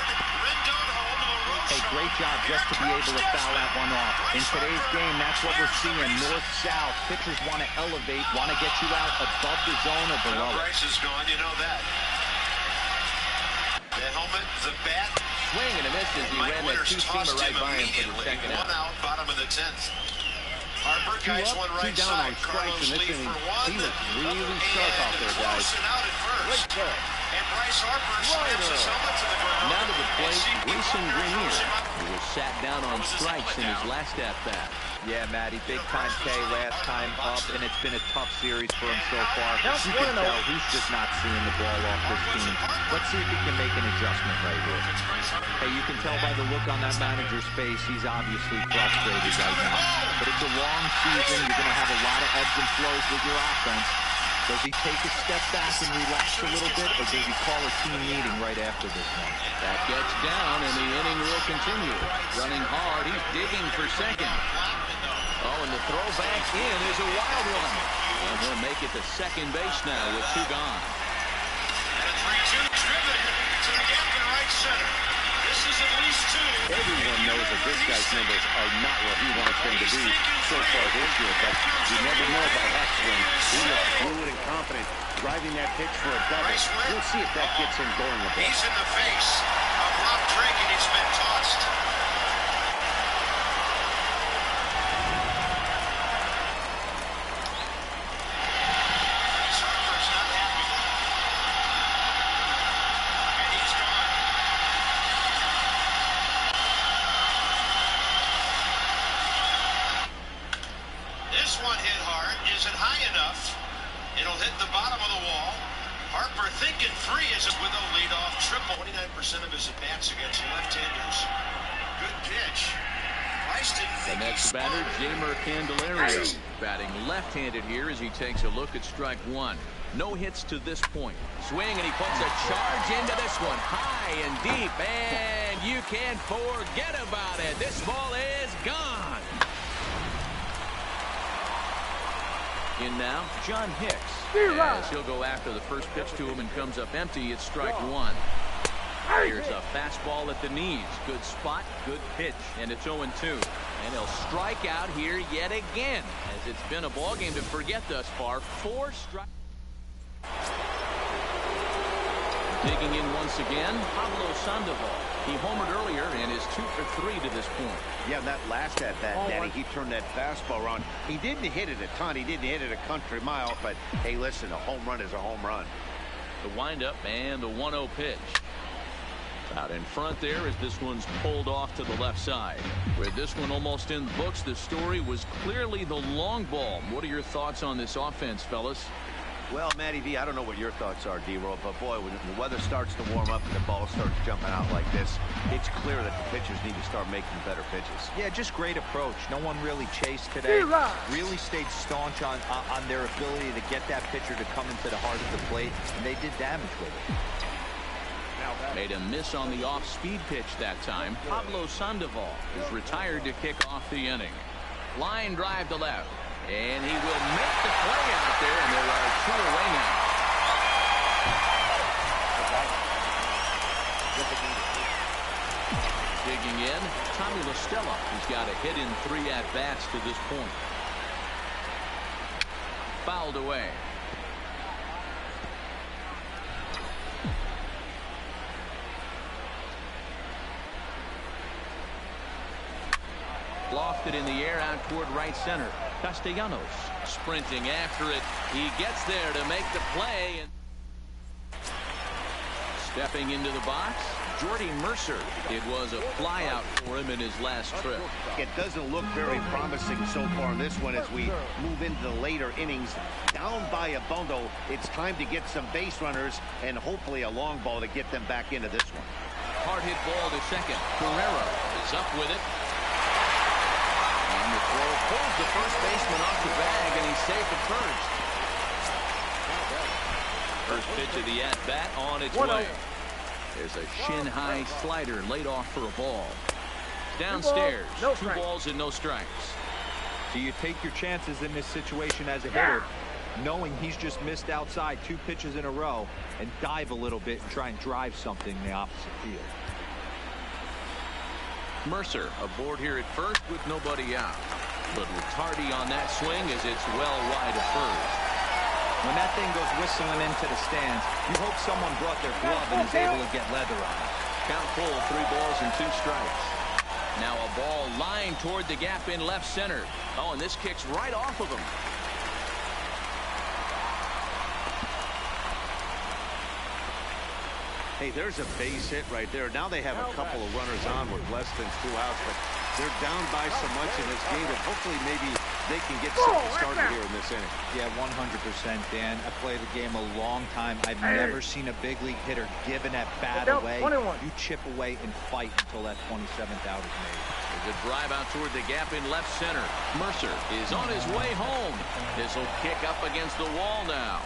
Hey, great job just to be able to foul that one off. In today's game, that's what we're seeing. North-south. Pitchers want to elevate, want to get you out above the zone or below. Bryce is gone, you know that. The helmet, the bat. Swing and a miss as he ran that 2-seamer right by him for the second out. 1 out, bottom of the 10th. Harper guys one right down side. on strikes in this inning. He looks really sharp out there, guys. Out at first. And Bryce Harper slams his helmet to the ground. Now to the plate, Grayson Greenier, who was sat down on strikes in his last at-bat. Yeah, Matty, big-time K last time up, and it's been a tough series for him so far. You can tell he's just not seeing the ball off this team. Let's see if he can make an adjustment right here. Hey, you can tell by the look on that manager's face, he's obviously frustrated right now. But it's a long season. You're going to have a lot of ebbs and flows with your offense. Does he take a step back and relax a little bit, or does he call a team meeting right after this one? That gets down, and the inning will continue. Running hard, he's digging for second. Oh, and the throw back in is a wild one. And he'll make it to second base now with 2 gone. And a 3-2 driven to the gap in right center. This is at least 2. Everyone knows that this guy's numbers are not what he wants them to be so far this year, but you never know about that swing. He looks fluid and confident, driving that pitch for a double. We'll see if that gets him going a bit. He's in the face of Rob Drake, and he's been tossed. This one hit hard. Isn't high enough. It'll hit the bottom of the wall. Harper thinking 3 is with a leadoff triple. 29% of his at-bats against left-handers. Good pitch. Price didn't think the next batter, Jeimer Candelario, batting left-handed here as he takes a look at strike 1. No hits to this point. Swing, and he puts a charge into this one. High and deep, and you can't forget about it. This ball is gone. In now, John Hicks. As he'll go after the first pitch to him and comes up empty. It's strike 1. Here's a fastball at the knees. Good spot, good pitch, and it's 0-2. And he'll strike out here yet again, as it's been a ball game to forget thus far. 4 strikes. Digging in once again, Pablo Sandoval. He homered earlier and is 2 for 3 to this point. Yeah, that last at-bat, Danny, he turned that fastball around. He didn't hit it a ton. He didn't hit it a country mile. But, hey, listen, a home run is a home run. The windup and the 1-0 pitch. Out in front there as this one's pulled off to the left side. With this one almost in the books, the story was clearly the long ball. What are your thoughts on this offense, fellas? Well, Matty V, I don't know what your thoughts are, D-Roll, but boy, when the weather starts to warm up and the ball starts jumping out like this, it's clear that the pitchers need to start making better pitches. Yeah, just great approach. No one really chased today. Really stayed staunch on their ability to get that pitcher to come into the heart of the plate, and they did damage with it. Made a miss on the off-speed pitch that time. Pablo Sandoval is retired to kick off the inning. Line drive to left. And he will make the play out there, and there are 2 away now. Digging in, Tommy La Stella. He's got a hit in 3 at-bats to this point. Fouled away. Lofted in the air out toward right center. Castellanos sprinting after it. He gets there to make the play. And stepping into the box, Jordy Mercer. It was a fly out for him in his last trip. It doesn't look very promising so far in this one as we move into the later innings. Down by a bundle, it's time to get some base runners and hopefully a long ball to get them back into this one. Hard hit ball to second. Guerrero is up with it. And the throw pulls the first baseman off the bag, and he's safe at first. First pitch of the at-bat on its way. There's a shin-high slider laid off for a ball. Downstairs, 2 balls and no strikes. So you take your chances in this situation as a hitter, knowing he's just missed outside 2 pitches in a row, and dive a little bit and try and drive something in the opposite field. Mercer aboard here at first with nobody out. Little tardy on that swing as it's well wide of first. When that thing goes whistling into the stands, you hope someone brought their glove and is able to get leather on it. Count full, 3 balls and 2 strikes. Now a ball lined toward the gap in left center. Oh, and this kicks right off of him. Hey, there's a base hit right there. Now they have a couple of runners on with less than 2 outs, but they're down by so much in this game that hopefully maybe they can get something started here in this inning. Yeah, 100%, Dan. I played the game a long time. I've never seen a big league hitter give an at-bat away. You chip away and fight until that 27th out is made. There's a drive out toward the gap in left center. Mercer is on his way home. This will kick up against the wall now.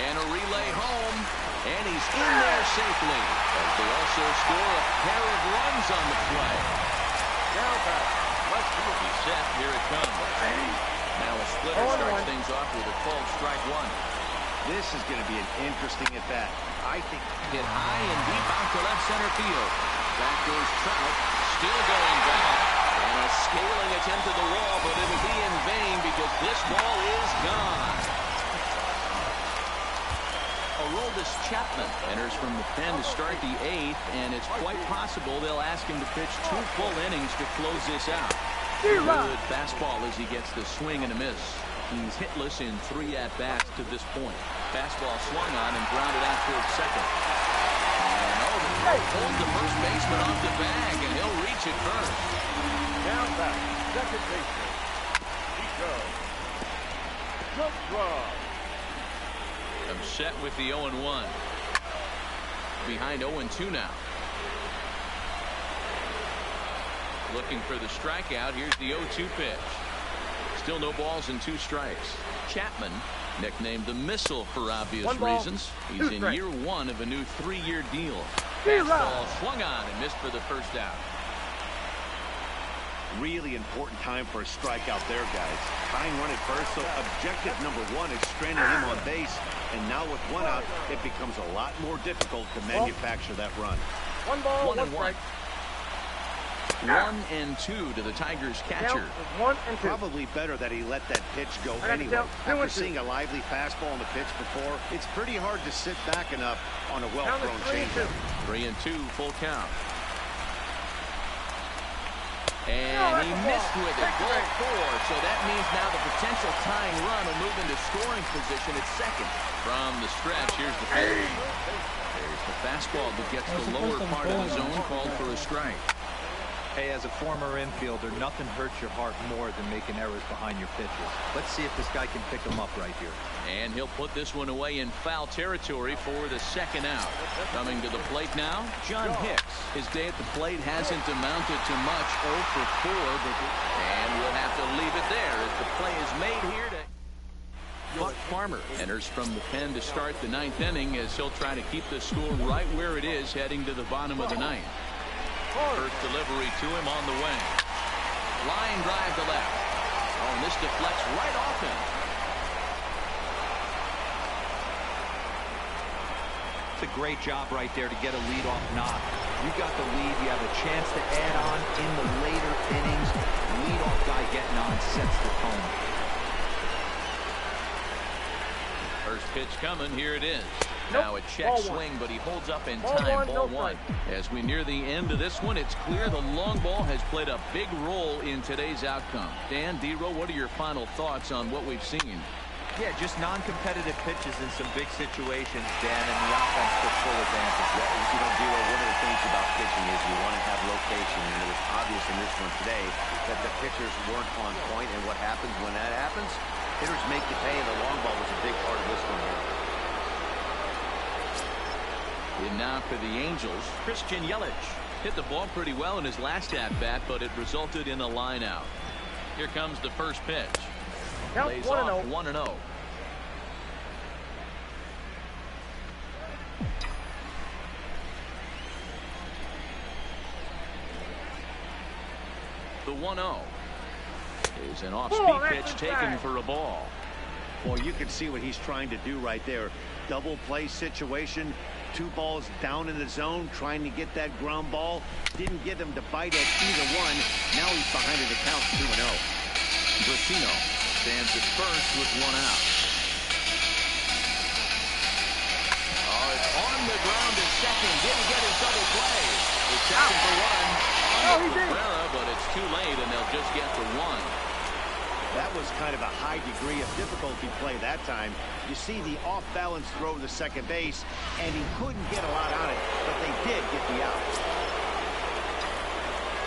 And a relay home. And he's in there safely. As they also score a pair of runs on the play. He's set. Here it comes. Now a splitter starts things off with a called strike one. This is going to be an interesting at-bat. I think hit high and deep out to left center field. Back goes Trout. Still going back. And a scaling attempt to the wall, but it'll be in vain because this ball is gone. Aroldis Chapman enters from the pen to start the 8th, and it's quite possible they'll ask him to pitch 2 full innings to close this out. Good fastball as he gets the swing and a miss. He's hitless in 3 at-bats to this point. Fastball swung on and grounded out towards second. And holds the first baseman off the bag, and he'll reach it first. Down back, second baseman. Nico. Good draw. I'm set with the 0-1. Behind 0-2 now. Looking for the strikeout. Here's the 0-2 pitch. Still no balls and 2 strikes. Chapman, nicknamed the Missile for obvious reasons. He's in year 1 of a new 3-year deal. Fastball swung on and missed for the first out. Really important time for a strikeout there, guys. Tying run at first, so objective number 1 is stranding him on base. And now with 1 out, it becomes a lot more difficult to manufacture that run. 1 ball, 1 and 1. 1 and 2 to the Tigers catcher. 1 and 2. Probably better that he let that pitch go anyway. After seeing a lively fastball on the pitch before, it's pretty hard to sit back enough on a well-thrown changeup. 3-2, full count. And he missed with it. Ball 4. So that means now the potential tying run will move into scoring position at second. From the stretch, here's the pitch. There's the fastball that gets the lower part of the zone, called for a strike. Hey, as a former infielder, nothing hurts your heart more than making errors behind your pitches. Let's see if this guy can pick them up right here. And he'll put this one away in foul territory for the second out. Coming to the plate now, John Hicks. His day at the plate hasn't amounted to much. 0 for 4. And we'll have to leave it there as the play is made here to... Buck Farmer enters from the pen to start the 9th inning as he'll try to keep the score right where it is heading to the bottom of the 9th. First delivery to him on the wing. Line drive to left. Oh, and this deflects right off him. It's a great job right there to get a leadoff knock. You got the lead. You have a chance to add on in the later innings. Leadoff guy getting on sets the tone. First pitch coming. Here it is. Now a check swing, but he holds up in time. Ball 1. As we near the end of this one, it's clear the long ball has played a big role in today's outcome. Dan, D-Row, what are your final thoughts on what we've seen? Yeah, just non-competitive pitches in some big situations, Dan, and the offense took full advantage. You know, D-Row, one of the things about pitching is you want to have location, and it was obvious in this one today that the pitchers weren't on point, and what happens when that happens? Hitters make you pay, and the long ball was a big part of this one here. And now for the Angels, Christian Yelich. Hit the ball pretty well in his last at-bat, but it resulted in a line out. Here comes the first pitch. Plays off 1-0. The 1-0 is an off-speed pitch taken for a ball. Well, you can see what he's trying to do right there. Double play situation. 2 balls down in the zone, trying to get that ground ball. Didn't get him to bite at either one. Now he's behind in the count, 2-0. Brasino stands at first with 1 out. Oh, it's on the ground at second. Didn't get his double play. The second for one. Cabrera, but it's too late, and they'll just get the one. That was kind of a high degree of difficulty play that time. You see the off-balance throw to second base, and he couldn't get a lot on it, but they did get the out.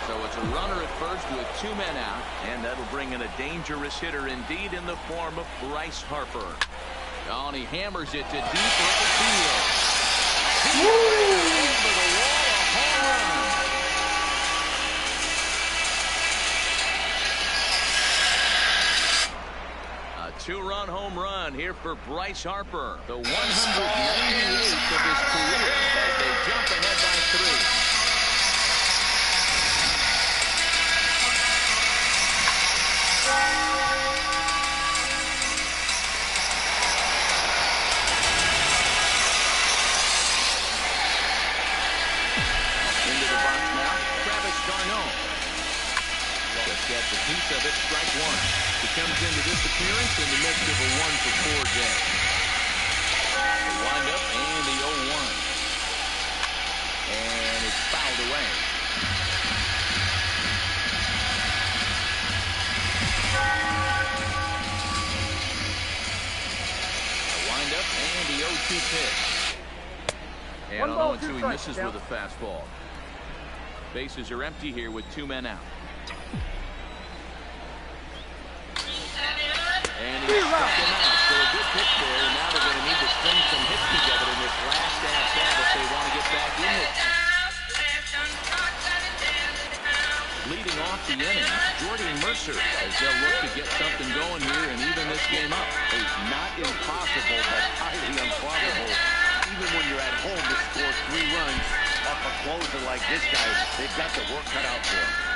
So it's a runner at first with 2 men out, and that'll bring in a dangerous hitter indeed in the form of Bryce Harper. Oh, and he hammers it to deep right field. Over the wall, a home run. A 2-run home run here for Bryce Harper, the 198th of his career as they jump ahead by 3. Gets a piece of it, strike one. He comes into this appearance in the midst of a 1-for-4 day. The windup and the 0-1. And it's fouled away. The windup and the 0-2 pitch. And on 0-2 he misses with a fastball. Bases are empty here with 2 men out. And he struck him out. So a good pitch there. And now they're going to need to string some hits together in this last at-bat if they want to get back in it. Leading off the inning, Jordy Mercer, as they'll look to get something going here and even this game up. It's not impossible, but highly improbable. Even when you're at home to score 3 runs off a closer like this guy, they've got the work cut out for them.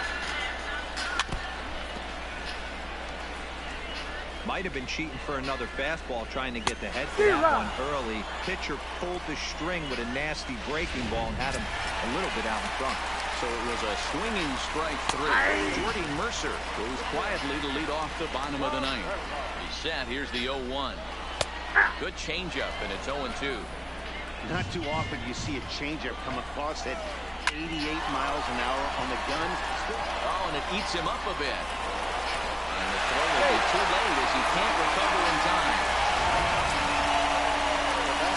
Might have been cheating for another fastball, trying to get the head for that one early. Pitcher pulled the string with a nasty breaking ball and had him a little bit out in front. So it was a swinging strike 3. Jordy Mercer goes quietly to lead off the bottom of the 9th. He's set. Here's the 0-1. Good changeup, and it's 0-2. Not too often you see a changeup come across at 88 miles an hour on the gun. Oh, and it eats him up a bit. And the throw will be too late as he can't recover in time.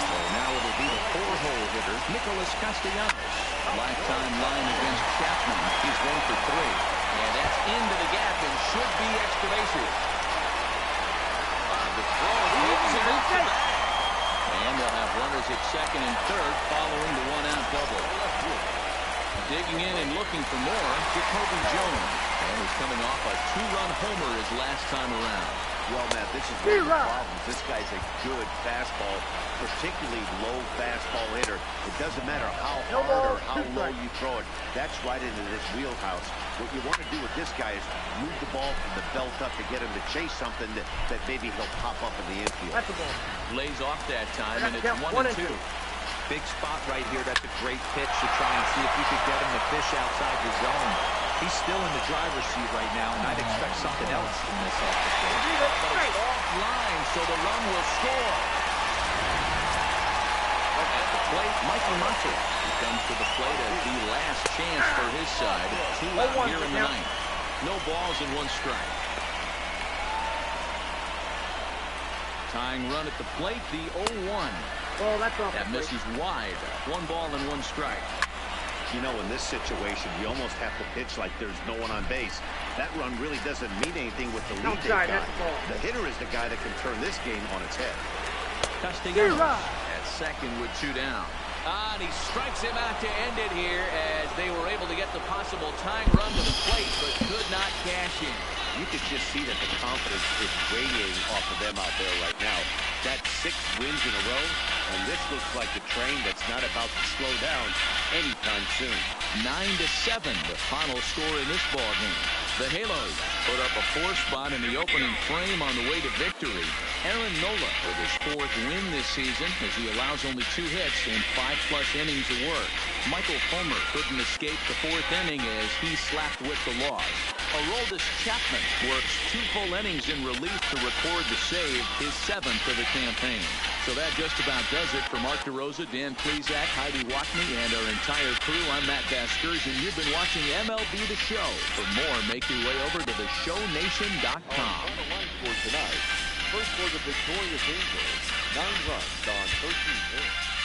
So now it'll be the 4-hole hitter, Nicholas Castellanos. Lifetime line against Chapman. He's 1 for 3. And that's into the gap and should be extra bases. The throw hits him off the bag. And they'll have runners at second and third following the 1-out double. Digging in and looking for more, Jacoby Jones. And he's coming off a 2-run homer his last time around. Well, Matt, this is one of the problems. This guy's a good fastball, particularly low fastball hitter. It doesn't matter how hard or how low you throw it. That's right into this wheelhouse. What you want to do with this guy is move the ball from the belt up to get him to chase something that maybe he'll pop up in the infield. That's a ball. Lays off that time, and it's 1-2. Big spot right here. That's a great pitch to try and see if you could get him to fish outside the zone. He's still in the driver's seat right now, and I'd expect something else in this off the field. Offline, so the run will score. At the plate, Michael Muncy. He comes to the plate as the last chance for his side. 2 out here in the 9th. No balls and 1 strike. Tying run at the plate, the 0-1. Oh, that's off. That misses wide. 1 ball and 1 strike. You know, in this situation, you almost have to pitch like there's no one on base. That run really doesn't mean anything with the lead they've got. The hitter is the guy that can turn this game on its head. Castellanos at second with 2 down. And he strikes him out to end it here as they were able to get the possible tying run to the plate, but could not cash in. You could just see that the confidence is radiating off of them out there right now. That's 6 wins in a row, and this looks like a train that's not about to slow down anytime soon. 9-7, the final score in this ballgame. The Halos put up a 4 spot in the opening frame on the way to victory. Aaron Nola with his 4th win this season as he allows only 2 hits in 5+ innings of work. Michael Fulmer couldn't escape the 4th inning as he slapped with the loss. Aroldis Chapman works 2 full innings in relief to record the save, his 7th of the campaign. So that just about does it for Mark DeRosa, Dan Plesac, Heidi Watney, and our entire crew. I'm Matt Vasgersian. You've been watching MLB The Show. For more, make your way over to theshownation.com. Final line score tonight. First for the victorious Angels, 9 runs on 13 hits.